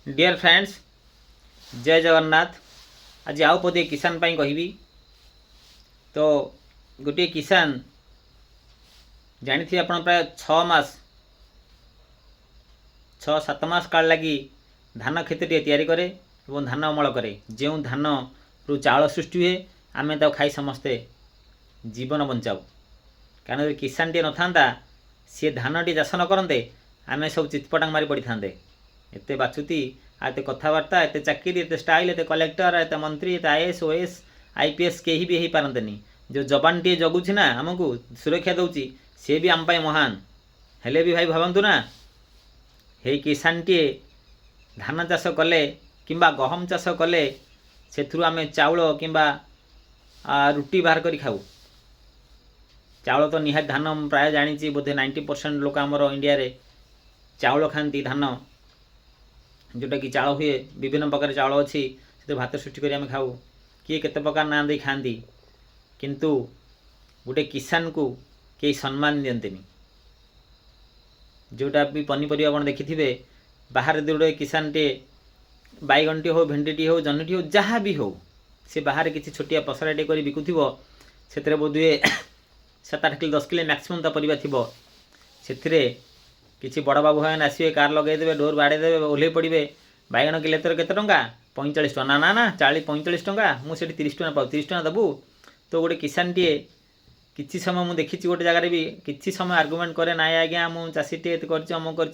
Dear friends जय जगन्नाथ। आज आउ पदे किसान पाई कहबी। तो गोटे किसान जानी थी आपण प्राय 6 मास काल लगी धान खेती तैयारी करे और धान अमल करे। जो धान रु चाउल सृष्टि हुए आम खाई समस्ते जीवन बचाऊ। कारण किसान टे ना सी धान टी चाष न करते आम सब चितपटांग मारी पड़ी था। एत बाछुती एत कथबार्ता एत चाकरी एत स्टाइल एत कलेक्टर एत मंत्री एत आईएएस ओएस आईपीएस कहीं भी हो पारती। जो जवान टी जगुच ना आमको सुरक्षा दौची सी भी आम महान हेले भी भाई भावतु ना हे किसान टी धान चाष कले कि गहम चाष कले से आम चाउल कि रुटी बाहर कर खाऊ। चाउल तो निहात धान प्राय जानी बोधे 90% लोक आमर इंडिया रे चाउल खाती धान जोटा कि चाउल हुए विभिन्न प्रकार चाउल अच्छी से भात सृष्टि कर खाऊ किए केते प्रकार ना दे खाती किंतु गोटे किसान को कई सम्मान दियंतिनी। जोटा भी पनीपरिया आप देखिथे बाहर गोटे किसान टे बैगन टी हो भेंडी टी हो जन्नी टी हो जहाँ भी हो से बाहर किसी छोटिया पसरा टे कर बिकुव से बोधे 7-8 किलो 10 किलो मैक्सिमम ता परिबा थिबो। से किसी बड़ बाबू भाई आसवे कार लगेदेवे डोर बाड़ेदेवे ओह्ल पड़े बैगन किलो तर केते टंका 45 टका ना ना 40-45 टका मुझे 30 टका पाऊ 30 टका देबू। तो गोटे किसान टे किसी समय मुझे देखी गोटे जगार भी किसी समय आर्गुमेंट करे ना आज्ञा मु चाषी टे करमु कर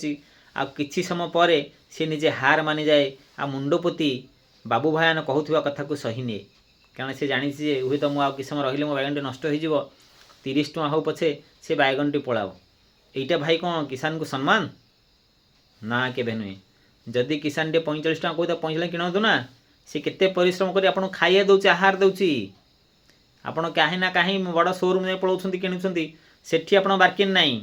समय पर सी निजे हार मानि जाए आ मुंडपोती बाबू भाई कहूवा कथा को सही निए। कारण से जानी हुए तो मुझे किसी समय रही मो बैगन टे नष्ट हो 30 टका हो पछे से बैगन टी पलाओ। এইটা भाई कौन किसान को सम्मान ना केबे नुहे। जदि किसान टे 45 टका कहता 45 किणतु ना सी केते परिश्रम कर आपन खाइए दउची आहार दउची। आपन कहीं ना कहीं बड़ शोरूम में पलाउछंती किणुछंती सेठी आपन बार्किन नाही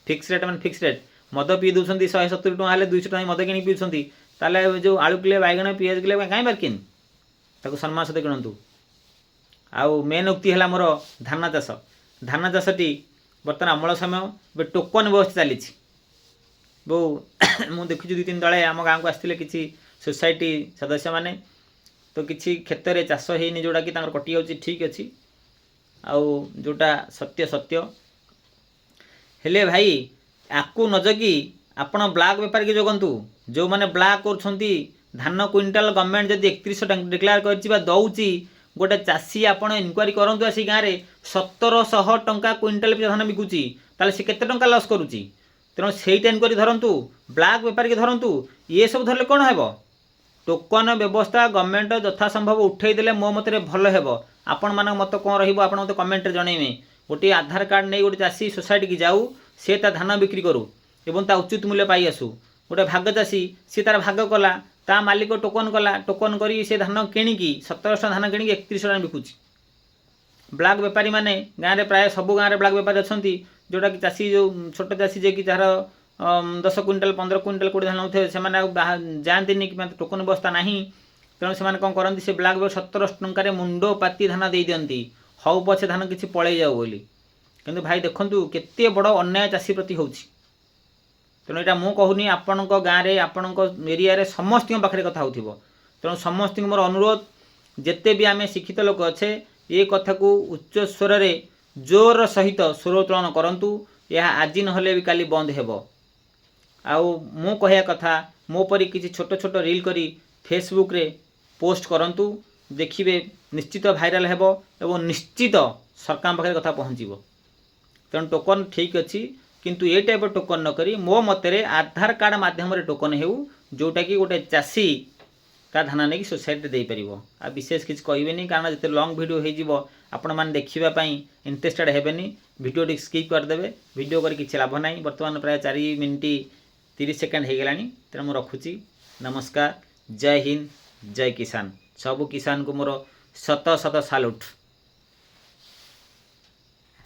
फिक्स रेट माने फिक्स रेट मद पी दउछंती 170 टका हेले 200 टका मद किणी पीउछंती ताले जो आलू किले बैगन पियाज किले काई बार्किन ताको सम्मान सहित किणतु। आउ मेन उक्ति है मोर धान चाषटी बर्तमान अमल समय टोकन व्यवस्था चली बो मु देखुची 2-3 तले आम गाँव को आसते किसी सोसाइटी सदस्य माने तो किसी क्षेत्र में चाष होनी जोटा कि कटि जाऊँगी ठीक अच्छी आउ जोटा सत्य सत्य हेले भाई आपको न जगी आपण ब्लैक बेपार की जगंतु जो मैंने ब्लैक कर धान क्विंटाल गवर्नमेंट जब 3100 डिक्लेयर कर दौची गोटे चाषी आपड़ इनक्वारी करूँ आसी गाँव में 1700 टंका क्विंटाल पे धान बिकुची ताले से केते टंका लॉस करुची। तेणु सहीटा इनक्वारी धरतु ब्लैक बेपार की धरतु ये सब धरले कौन है टोकन व्यवस्था गवर्नमेंट यथासंभव उठेदेले मो मत भल हे। आपण मान मत कौन रत कमेंट जनइबे गोटे आधार कार्ड नहीं गोटे चाषी सोसाइटी की जाऊ सी धान बिक्री करू एवं ता उचित मूल्य पाई आसू। गोटे भाग चाषी सी तार भाग कला ता मालिक टोकन कला टोकन करी से धान किणिकी 1700 धान किणिकी 3100 टका बिकुची। ब्लैक बेपारी माने गाँव में प्राय सब गाँव में ब्लैक बेपारी अच्छा जोटा कि चाषी जो छोट चाषी जे कि जार 10 क्विंटाल 15 क्विंटाल 20 धान होते से जाती कि टोकन व्यवस्था ना तेणु से कौन करती से ब्लैक 1700 टकर मुंड पाती धान दे दिंती हऊ पछे धान किसी पलि जाऊ बोली। किंतु भाई देखु केते बड़ अन्याय चाषी प्रति होची। तेणु यहाँ मुझे कहूनी आपण गाँव में आपण एरिया समस्त पाखे कथा हो तेणु समस्त मोर अनुरोध जिते भी आम शिक्षित लोक अच्छे ये कथा को उच्च स्वर रे जोर सहित स्वर उत्तोलन करंतु। यह आज नहले भी काली बंद हेबो। आउ मो कहया कथा मो परी किसी छोट छोट रील करी फेसबुक रे पोस्ट करंतु देखिबे निश्चित भाइराल हेबो एवं निश्चित सरकार पाखे कथा पहुँचो। तेणु टोकन ठीक अच्छी किंतु ये टाइप टोकन न करी मो मतरे आधार कार्ड माध्यम टोकन हेउ जोटा कि गोटे चाषी ता धान नहीं सोसाइटी दे पारिबो। आ विशेष किसी कहबेनी कारण जिते लॉन्ग वीडियो हो आपण मैंने देखा इंटरेस्टेड हेबेनी वीडियो टी स्किप करदे वीडियो कर किसी लाभ ना। बर्तमान प्राय 4 मिनिट 30 सेकेंड हो गलानी तेणु मुझे रखुची। नमस्कार जय हिंद जय किसान सबू किसान को मोर शत शत सालुट।